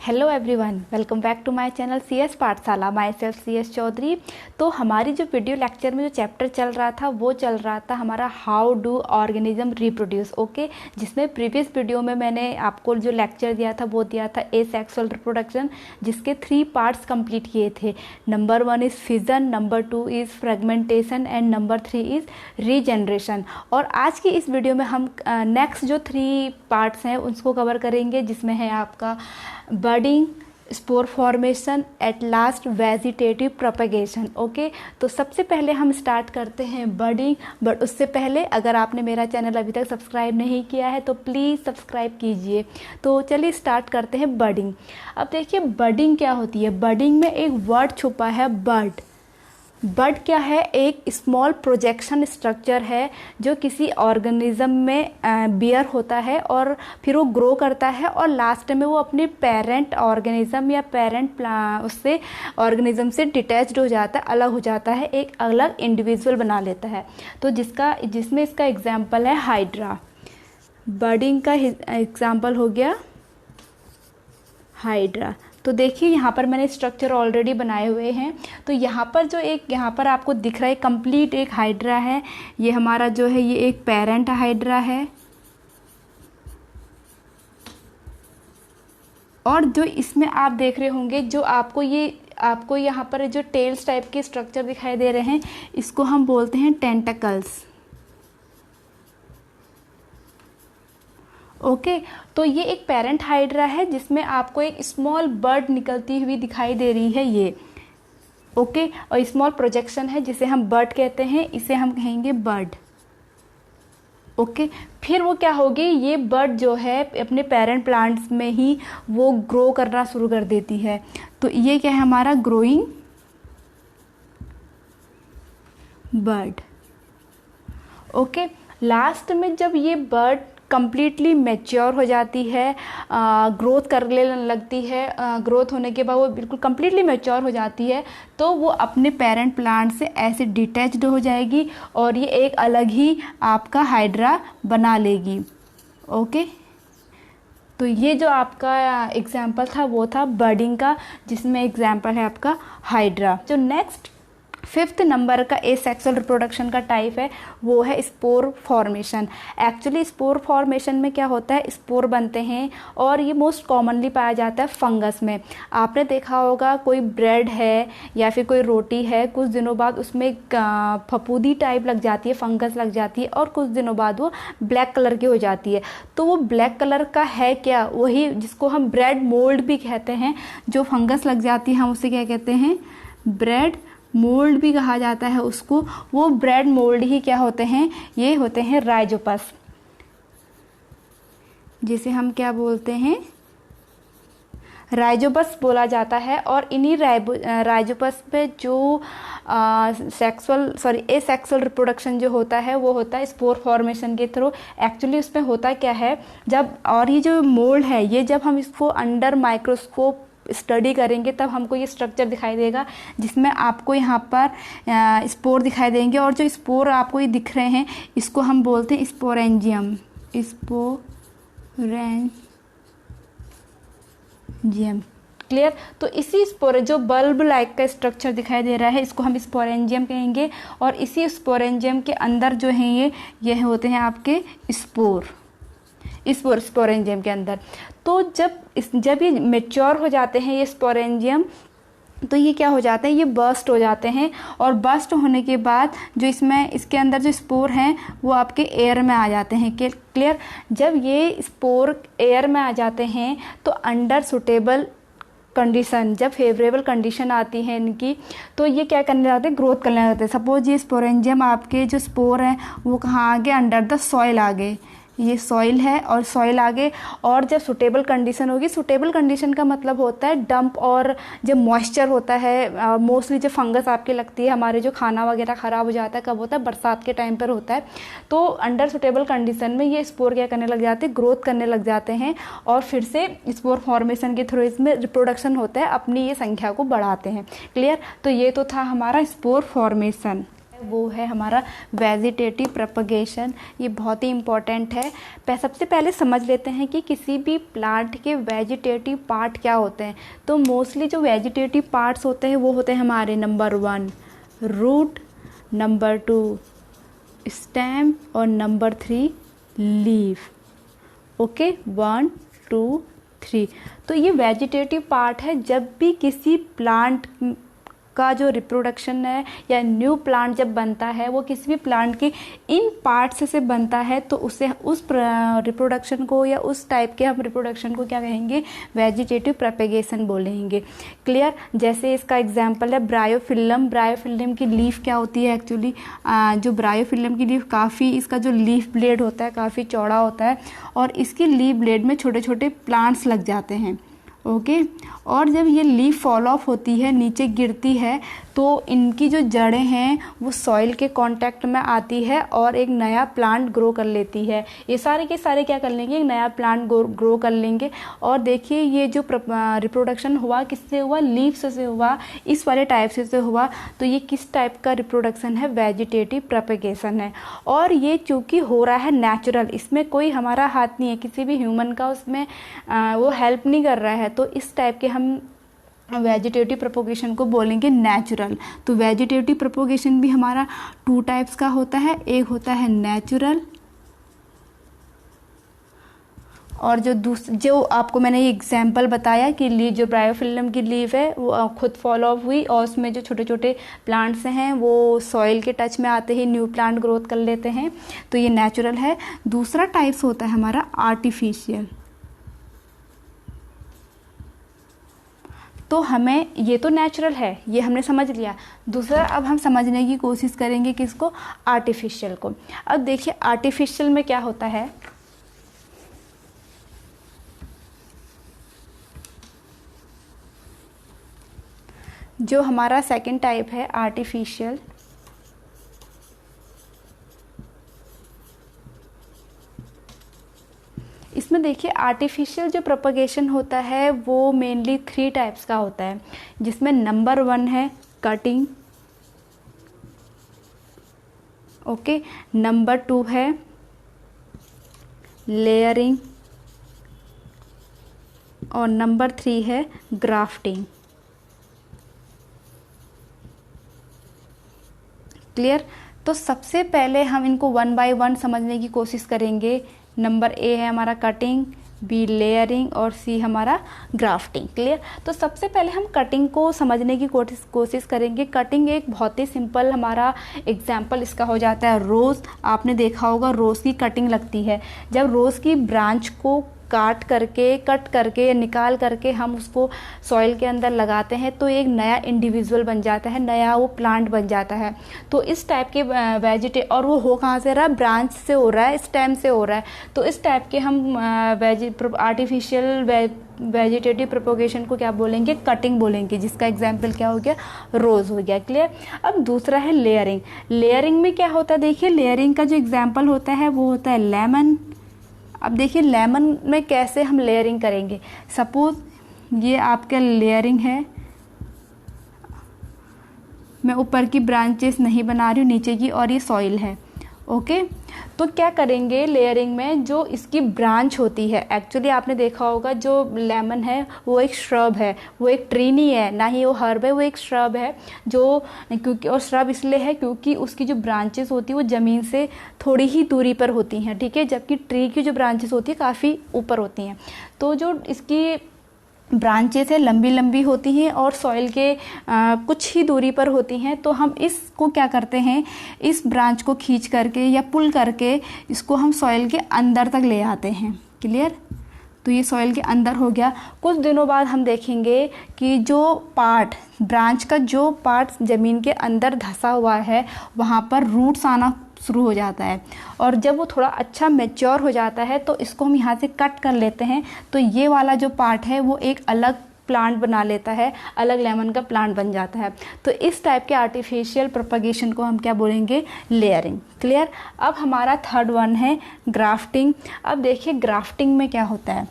Hello everyone, welcome back to my channel CS Pathshala. My self CS Chaudhary. तो हमारी जो video lecture में जो चैप्टर चल रहा था वो चल रहा था हमारा how do organism reproduce. Okay, जिसमें प्रीवियस वीडियो में मैंने आपको जो लेक्चर दिया था वो दिया था एसेक्सुअल रिप्रोडक्शन, जिसके 3 पार्ट्स कंप्लीट किए थे। Number 1 is fission, number 2 is fragmentation and number 3 is regeneration. और आज की इस वीडियो में हम नेक्स्ट जो 3 पार्ट्स हैं उसको कवर करेंगे, जिसमें है आपका budding, spore formation, at last vegetative propagation. Okay, तो सबसे पहले हम स्टार्ट करते हैं बडिंग। बट उससे पहले अगर आपने मेरा चैनल अभी तक सब्सक्राइब नहीं किया है तो प्लीज़ सब्सक्राइब कीजिए। तो चलिए स्टार्ट करते हैं बडिंग। अब देखिए बडिंग क्या होती है। बडिंग में एक वर्ड छुपा है, बड। बड क्या है? एक स्मॉल प्रोजेक्शन स्ट्रक्चर है जो किसी ऑर्गेनिज्म में बियर होता है और फिर वो ग्रो करता है और लास्ट में वो अपने पेरेंट ऑर्गेनिज्म या पेरेंट उससे ऑर्गेनिज्म से डिटैच्ड हो जाता है, अलग हो जाता है, एक अलग इंडिविजुअल बना लेता है। तो जिसमें इसका एग्जाम्पल है हाइड्रा। बडिंग का एग्जाम्पल हो गया हाइड्रा। तो देखिए यहाँ पर मैंने स्ट्रक्चर ऑलरेडी बनाए हुए हैं। तो यहाँ पर आपको दिख रहा है कंप्लीट एक हाइड्रा है। ये हमारा जो है ये एक पेरेंट हाइड्रा है। और जो इसमें आप देख रहे होंगे जो आपको यहाँ पर जो टेल्स टाइप के स्ट्रक्चर दिखाई दे रहे हैं, इसको हम बोलते हैं टेंटकल्स। ओके, तो ये एक पेरेंट हाइड्रा है जिसमें आपको एक स्मॉल बर्ड निकलती हुई दिखाई दे रही है ये। ओके, और स्मॉल प्रोजेक्शन है जिसे हम बर्ड कहते हैं, इसे हम कहेंगे बर्ड। ओके, फिर वो क्या होगी, ये बर्ड जो है अपने पेरेंट प्लांट्स में ही वो ग्रो करना शुरू कर देती है। तो ये क्या है हमारा ग्रोइंग बर्ड। ओके, लास्ट में जब ये बर्ड कंप्लीटली मैच्योर हो जाती है, ग्रोथ करने लगती है, ग्रोथ होने के बाद वो बिल्कुल कंप्लीटली मैच्योर हो जाती है, तो वो अपने पेरेंट प्लांट से ऐसे डिटैच्ड हो जाएगी और ये एक अलग ही आपका हाइड्रा बना लेगी। ओके, तो ये जो आपका एग्जाम्पल था वो था बर्डिंग का, जिसमें एग्जाम्पल है आपका हाइड्रा। जो नेक्स्ट 5th नंबर का एसेक्सुअल रिप्रोडक्शन का टाइप है वो है spore formation. Actually spore formation में क्या होता है, स्पोर बनते हैं और ये मोस्ट कॉमनली पाया जाता है फंगस में। आपने देखा होगा कोई ब्रेड है या फिर कोई रोटी है, कुछ दिनों बाद उसमें फफूंदी टाइप लग जाती है, फंगस लग जाती है और कुछ दिनों बाद वो ब्लैक कलर की हो जाती है। तो वो ब्लैक कलर का है क्या, वही जिसको हम ब्रेड मोल्ड भी कहते हैं। जो फंगस लग जाती है हम उसे क्या कहते हैं, ब्रेड मोल्ड भी कहा जाता है उसको। वो ब्रेड मोल्ड ही क्या होते हैं, ये होते हैं राइजोपस, जिसे हम क्या बोलते हैं, राइजोपस बोला जाता है। और इन्हीं राइजोपस पे जो एसेक्सुअल रिप्रोडक्शन जो होता है वो होता है स्पोर फॉर्मेशन के थ्रू। एक्चुअली उसमें होता क्या है, ये जो मोल्ड है ये जब हम इसको अंडर माइक्रोस्कोप स्टडी करेंगे तब हमको ये स्ट्रक्चर दिखाई देगा, जिसमें आपको यहाँ पर स्पोर दिखाई देंगे। और जो स्पोर आपको ये दिख रहे हैं इसको हम बोलते हैं स्पोरेंजियम। क्लियर? तो इसी स्पोर जो बल्ब लाइक का स्ट्रक्चर दिखाई दे रहा है इसको हम स्पोरेंजियम कहेंगे। और इसी स्पोरेंजियम के अंदर जो है ये होते हैं आपके स्पोरेंजियम के अंदर। तो जब ये मैच्योर हो जाते हैं ये स्पोरेंजियम, तो ये क्या हो जाते हैं, ये बर्स्ट हो जाते हैं। और बर्स्ट होने के बाद जो इसके अंदर जो स्पोर हैं वो आपके एयर में आ जाते हैं। क्लियर? जब ये स्पोर एयर में आ जाते हैं तो अंडर सुटेबल कंडीशन, जब फेवरेबल कंडीशन आती है इनकी, तो ये क्या करने लगते हैं, ग्रोथ करने लगते हैं। सपोज ये स्पोरेंजियम आपके जो स्पोर हैं वो कहाँ आ गए, अंडर द सॉइल आ गए। ये सॉइल है और सॉइल आगे, और जब सुटेबल कंडीशन होगी, सुटेबल कंडीशन का मतलब होता है डंप, और जब मॉइस्चर होता है, मोस्टली जब फंगस आपके लगती है, हमारे जो खाना वगैरह ख़राब हो जाता है कब होता है, बरसात के टाइम पर होता है। तो अंडर सुटेबल कंडीशन में ये स्पोर क्या करने लग जाते हैं, ग्रोथ करने लग जाते हैं और फिर से स्पोर फॉर्मेशन के थ्रू इसमें रिप्रोडक्शन होता है, अपनी ये संख्या को बढ़ाते हैं। क्लियर? तो ये तो था हमारा स्पोर फॉर्मेशन। वो है हमारा वेजिटेटिव प्रोपगेशन। ये बहुत ही इम्पॉर्टेंट है। सबसे पहले समझ लेते हैं कि किसी भी प्लांट के वेजिटेटिव पार्ट क्या होते हैं। तो मोस्टली जो वेजिटेटिव पार्ट्स होते हैं वो होते हैं हमारे नंबर 1 रूट, नंबर 2 स्टेम और नंबर 3 लीफ। ओके, 1 2 3। तो ये वेजिटेटिव पार्ट है। जब भी किसी प्लांट का जो रिप्रोडक्शन है या न्यू प्लांट जब बनता है वो किसी भी प्लांट के इन पार्ट्स से बनता है, तो उसे उस रिप्रोडक्शन को या उस टाइप के हम रिप्रोडक्शन को क्या कहेंगे, वेजिटेटिव प्रोपगेशन बोलेंगे। क्लियर। जैसे इसका एग्जांपल है ब्रायोफिल्लम। ब्रायोफिल्लम की लीफ क्या होती है एक्चुअली, जो ब्रायोफिल्लम की लीफ काफ़ी, इसका जो लीफ ब्लेड होता है काफ़ी चौड़ा होता है और इसकी लीफ ब्लेड में छोटे छोटे प्लांट्स लग जाते हैं। ओके, और जब ये लीफ फॉल ऑफ होती है, नीचे गिरती है, तो इनकी जो जड़ें हैं वो सॉइल के कांटेक्ट में आती है और एक नया प्लांट ग्रो कर लेती है। ये सारे के सारे क्या कर लेंगे, एक नया प्लांट ग्रो कर लेंगे। और देखिए ये जो रिप्रोडक्शन हुआ किससे हुआ, लीव्स से हुआ, इस वाले टाइप से हुआ। तो ये किस टाइप का रिप्रोडक्शन है, वेजिटेटिव प्रोपगेशन है। और ये चूँकि हो रहा है नेचुरल, इसमें कोई हमारा हाथ नहीं है, किसी भी ह्यूमन का उसमें वो हेल्प नहीं कर रहा है। तो इस टाइप के हम वेजिटेटिव प्रोपगेशन को बोलेंगे नेचुरल। तो वेजिटेटिव प्रोपगेशन भी हमारा 2 टाइप्स का होता है। एक होता है नेचुरल, और जो आपको मैंने ये एग्जांपल बताया कि लीफ, जो ब्रायोफिल्लम की लीफ है वो खुद फॉल ऑफ हुई और उसमें जो छोटे छोटे प्लांट्स हैं वो सॉइल के टच में आते ही न्यू प्लांट ग्रोथ कर लेते हैं। तो ये नेचुरल है। दूसरा टाइप्स होता है हमारा आर्टिफिशियल। तो हमें ये तो नेचुरल है, ये हमने समझ लिया। दूसरा अब हम समझने की कोशिश करेंगे किसको, आर्टिफिशियल को। अब देखिए आर्टिफिशियल में क्या होता है, जो हमारा सेकंड टाइप है आर्टिफिशियल, इसमें देखिए आर्टिफिशियल जो प्रोपगेशन होता है वो मेनली 3 टाइप्स का होता है, जिसमें नंबर 1 है कटिंग। ओके, नंबर 2 है लेयरिंग और नंबर 3 है ग्राफ्टिंग। क्लियर। तो सबसे पहले हम इनको 1 बाय 1 समझने की कोशिश करेंगे। नंबर ए है हमारा कटिंग, बी लेयरिंग और सी हमारा ग्राफ्टिंग। क्लियर। तो सबसे पहले हम कटिंग को समझने की कोशिश करेंगे। कटिंग एक बहुत ही सिंपल हमारा एग्जाम्पल इसका हो जाता है रोज़। आपने देखा होगा रोज़ की कटिंग लगती है। जब रोज़ की ब्रांच को कट करके या निकाल करके हम उसको सॉइल के अंदर लगाते हैं तो एक नया इंडिविजुअल बन जाता है, नया वो प्लांट बन जाता है। तो इस टाइप के और वो हो कहाँ से रहा है, ब्रांच से हो रहा है, स्टेम से हो रहा है। तो इस टाइप के हम आर्टिफिशियल वेजिटेटिव प्रोपगेशन को क्या बोलेंगे, कटिंग बोलेंगे, जिसका एग्जाम्पल क्या हो गया, रोज़ हो गया। क्लियर। अब दूसरा है लेयरिंग। लेयरिंग में क्या होता है, देखिए लेयरिंग का जो एग्जाम्पल होता है वो होता है लेमन। अब देखिए लेमन में कैसे हम लेयरिंग करेंगे। सपोज ये आपका लेयरिंग है, मैं ऊपर की ब्रांचेस नहीं बना रही हूँ, नीचे की, और ये सॉइल है। ओके, तो क्या करेंगे लेयरिंग में, जो इसकी ब्रांच होती है, एक्चुअली आपने देखा होगा जो लेमन है वो एक श्रब है, वो एक ट्री नहीं है, ना ही वो हर्ब है, वो एक श्रब है। जो क्योंकि और श्रब इसलिए है क्योंकि उसकी जो ब्रांचेस होती है वो ज़मीन से थोड़ी ही दूरी पर होती हैं, ठीक है, जबकि ट्री की जो ब्रांचेस होती है काफ़ी ऊपर होती हैं। तो जो इसकी ब्रांचेस है लंबी लंबी होती हैं और सॉइल के कुछ ही दूरी पर होती हैं। तो हम इसको क्या करते हैं, इस ब्रांच को खींच करके या पुल करके इसको हम सॉइल के अंदर तक ले आते हैं। क्लियर। तो ये सॉइल के अंदर हो गया। कुछ दिनों बाद हम देखेंगे कि जो पार्ट, ब्रांच का जो पार्ट ज़मीन के अंदर धंसा हुआ है वहाँ पर रूट्स आना शुरू हो जाता है, और जब वो थोड़ा अच्छा मैच्योर हो जाता है तो इसको हम यहाँ से कट कर लेते हैं। तो ये वाला जो पार्ट है वो एक अलग प्लांट बना लेता है, अलग लेमन का प्लांट बन जाता है। तो इस टाइप के आर्टिफिशियल प्रोपगेशन को हम क्या बोलेंगे, लेयरिंग। क्लियर। अब हमारा थर्ड वन है ग्राफ्टिंग। अब देखिए ग्राफ्टिंग में क्या होता है,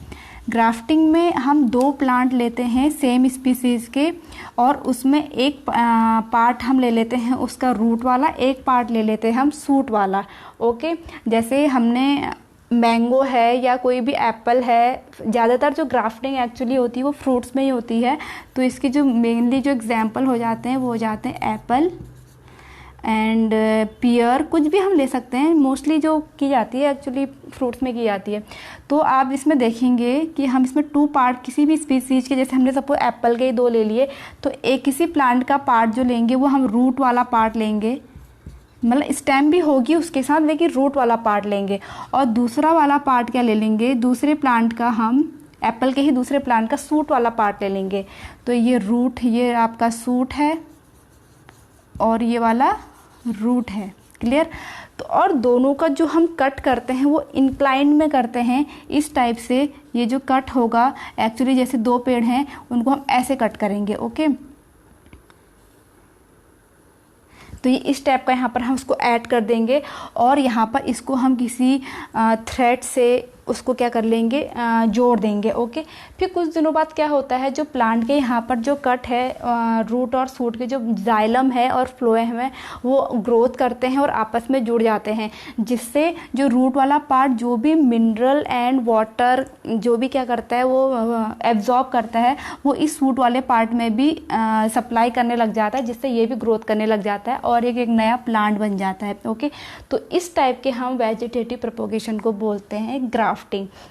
ग्राफ्टिंग में हम 2 प्लांट लेते हैं सेम स्पीसीज़ के, और उसमें एक पार्ट हम ले लेते हैं उसका रूट वाला, एक पार्ट ले लेते हैं हम सूट वाला। ओके, जैसे हमने मैंगो है या कोई भी एप्पल है, ज़्यादातर जो ग्राफ्टिंग एक्चुअली होती है वो फ्रूट्स में ही होती है, तो इसकी जो मेनली जो एग्जांपल हो जाते हैं वो हो जाते हैं एप्पल एंड पियर, कुछ भी हम ले सकते हैं, मोस्टली जो की जाती है एक्चुअली फ्रूट्स में की जाती है। तो आप इसमें देखेंगे कि हम इसमें 2 पार्ट किसी भी स्पीसीज के, जैसे हमने सपोज एप्पल के ही 2 ले लिए, तो एक किसी प्लांट का पार्ट जो लेंगे वो हम रूट वाला पार्ट लेंगे, मतलब स्टेम भी होगी उसके साथ लेकिन रूट वाला पार्ट लेंगे, और दूसरा वाला पार्ट क्या ले लेंगे, दूसरे प्लांट का, हम एप्पल के ही दूसरे प्लांट का सूट वाला पार्ट ले लेंगे। तो ये रूट, ये आपका सूट है और ये वाला रूट है। क्लियर? तो और दोनों का जो हम कट करते हैं वो इंक्लाइन में करते हैं इस टाइप से। ये जो कट होगा एक्चुअली जैसे 2 पेड़ हैं उनको हम ऐसे कट करेंगे। ओके, तो ये इस टाइप का यहाँ पर हम उसको ऐड कर देंगे, और यहाँ पर इसको हम किसी थ्रेड से उसको क्या कर लेंगे, जोड़ देंगे। ओके, फिर कुछ दिनों बाद क्या होता है, जो प्लांट के यहाँ पर जो कट है, रूट और सूट के जो जाइलम है और फ्लोएम है वो ग्रोथ करते हैं और आपस में जुड़ जाते हैं, जिससे जो रूट वाला पार्ट जो भी मिनरल एंड वाटर जो भी क्या करता है वो एब्जॉर्ब करता है, वो इस सूट वाले पार्ट में भी सप्लाई करने लग जाता है, जिससे ये भी ग्रोथ करने लग जाता है और एक नया प्लांट बन जाता है। ओके, तो इस टाइप के हम वेजिटेटिव प्रोपोगेशन को बोलते हैं ग्राफ्टिंग।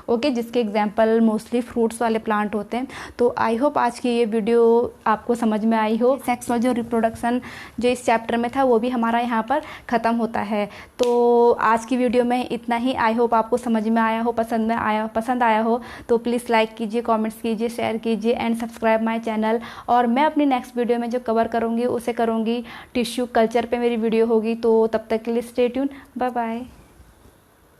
ओके, जिसके एग्जांपल मोस्टली फ्रूट्स वाले प्लांट होते हैं। तो आई होप आज की ये वीडियो आपको समझ में आई हो। सेक्स और जो रिप्रोडक्शन जो इस चैप्टर में था वो भी हमारा यहाँ पर ख़त्म होता है। तो आज की वीडियो में इतना ही। आई होप आपको समझ में आया हो, पसंद आया हो। तो प्लीज़ लाइक कीजिए, कॉमेंट्स कीजिए, शेयर कीजिए एंड सब्सक्राइब माई चैनल। और मैं अपनी नेक्स्ट वीडियो में जो कवर करूँगी उसे करूँगी टिश्यू कल्चर पे मेरी वीडियो होगी। तो तब तक के लिए स्टे ट्यून, बाय बाय।